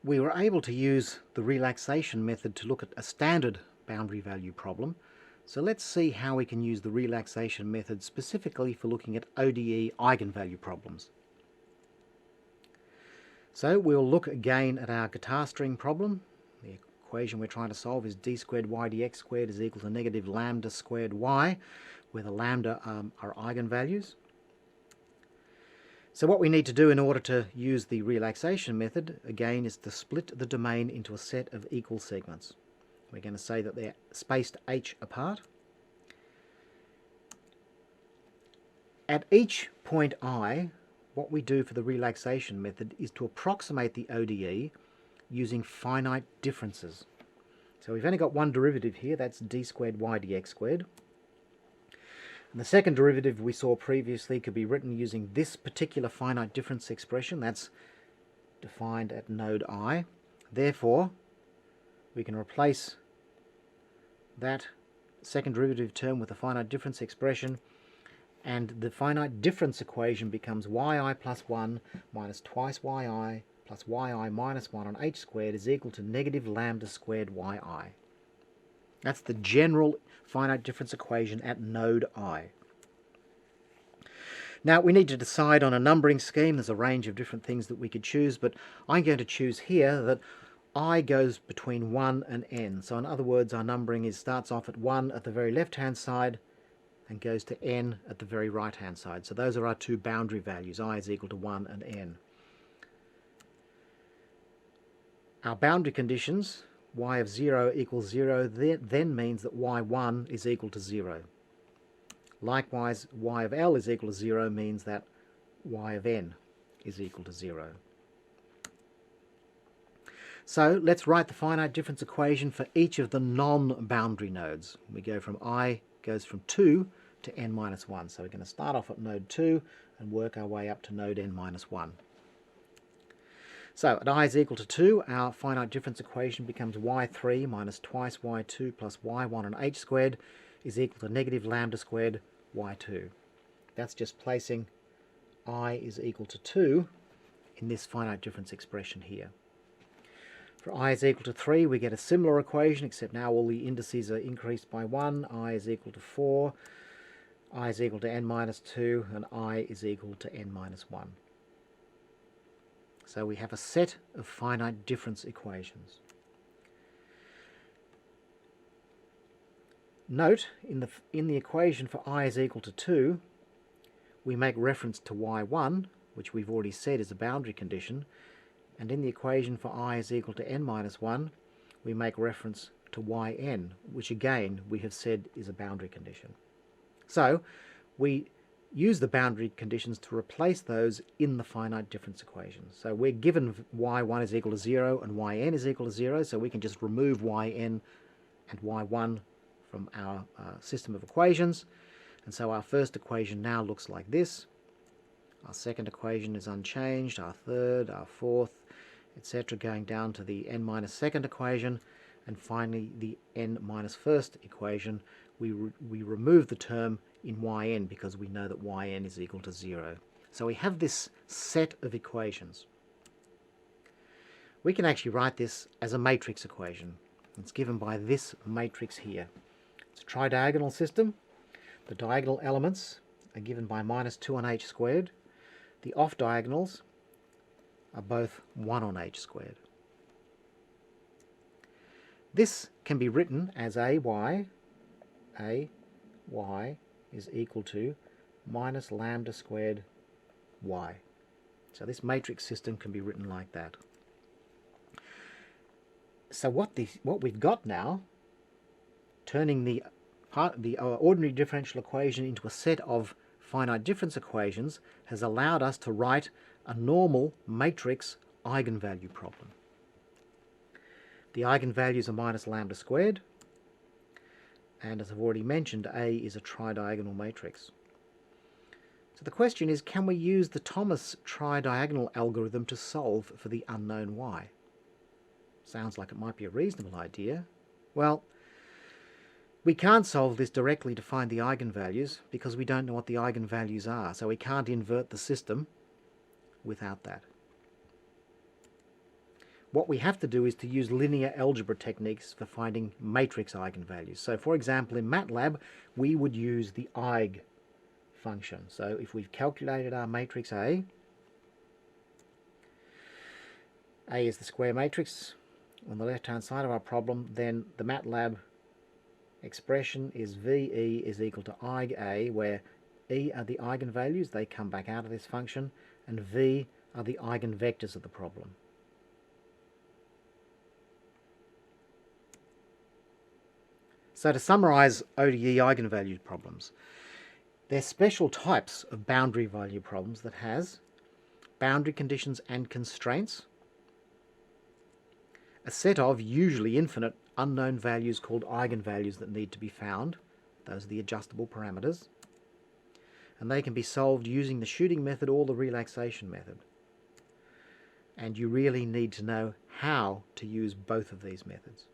we were able to use the relaxation method to look at a standard boundary value problem. So let's see how we can use the relaxation method specifically for looking at ODE eigenvalue problems. So we'll look again at our guitar string problem. The equation we're trying to solve is d squared y dx squared is equal to negative lambda squared y, where the lambda are eigenvalues. So what we need to do in order to use the relaxation method, again, is to split the domain into a set of equal segments. We're going to say that they're spaced h apart. At each point I, what we do for the relaxation method is to approximate the ODE using finite differences. So we've only got one derivative here, that's d squared y dx squared. And the second derivative we saw previously could be written using this particular finite difference expression, that's defined at node I. Therefore, we can replace that second derivative term with the finite difference expression, and the finite difference equation becomes yi plus 1 minus twice yi plus yi minus 1 on h squared is equal to negative lambda squared yi. That's the general finite difference equation at node I. Now we need to decide on a numbering scheme. There's a range of different things that we could choose, but I'm going to choose here that I goes between 1 and n. So in other words, our numbering starts off at 1 at the very left-hand side and goes to n at the very right-hand side. So those are our two boundary values, I is equal to 1 and n. Our boundary conditions, y of 0 equals 0, then means that y1 is equal to 0. Likewise, y of L is equal to 0 means that y of n is equal to 0. So let's write the finite difference equation for each of the non-boundary nodes. We go from I goes from 2 to n minus 1. So we're going to start off at node 2 and work our way up to node n minus 1. So at I is equal to 2, our finite difference equation becomes y3 minus twice y2 plus y1 on h squared is equal to negative lambda squared y2. That's just placing I is equal to 2 in this finite difference expression here. For I is equal to 3, we get a similar equation, except now all the indices are increased by 1. I is equal to 4, I is equal to n minus 2, and I is equal to n minus 1. So we have a set of finite difference equations. Note, in the equation for I is equal to 2, we make reference to y1, which we've already said is a boundary condition, and in the equation for I is equal to n minus 1, we make reference to yn, which again we have said is a boundary condition. So we use the boundary conditions to replace those in the finite difference equations. So we're given y1 is equal to 0 and yn is equal to 0, so we can just remove yn and y1 from our system of equations. And so our first equation now looks like this. Our second equation is unchanged, our third, our fourth, etc., going down to the n minus second equation, and finally the n minus first equation. We remove the term in yn because we know that yn is equal to 0. So we have this set of equations. We can actually write this as a matrix equation. It's given by this matrix here. It's a tridiagonal system. The diagonal elements are given by minus 2 on h squared. The off diagonals are both 1 on h squared. This can be written as ay is equal to minus lambda squared y. So this matrix system can be written like that. So what we've got now, turning the ordinary differential equation into a set of finite difference equations, has allowed us to write a normal matrix eigenvalue problem. The eigenvalues are minus lambda squared, and as I've already mentioned, A is a tridiagonal matrix. So the question is, can we use the Thomas tridiagonal algorithm to solve for the unknown y? Sounds like it might be a reasonable idea. Well, we can't solve this directly to find the eigenvalues because we don't know what the eigenvalues are, so we can't invert the system without that. what we have to do is to use linear algebra techniques for finding matrix eigenvalues. So for example, in MATLAB, we would use the Eig function. So if we've calculated our matrix A is the square matrix on the left-hand side of our problem, then the MATLAB expression is VE is equal to Eig where E are the eigenvalues, they come back out of this function, and V are the eigenvectors of the problem. So to summarise ODE eigenvalue problems, they're special types of boundary value problems that has boundary conditions and constraints, a set of usually infinite unknown values called eigenvalues that need to be found. Those are the adjustable parameters. And they can be solved using the shooting method or the relaxation method. And you really need to know how to use both of these methods.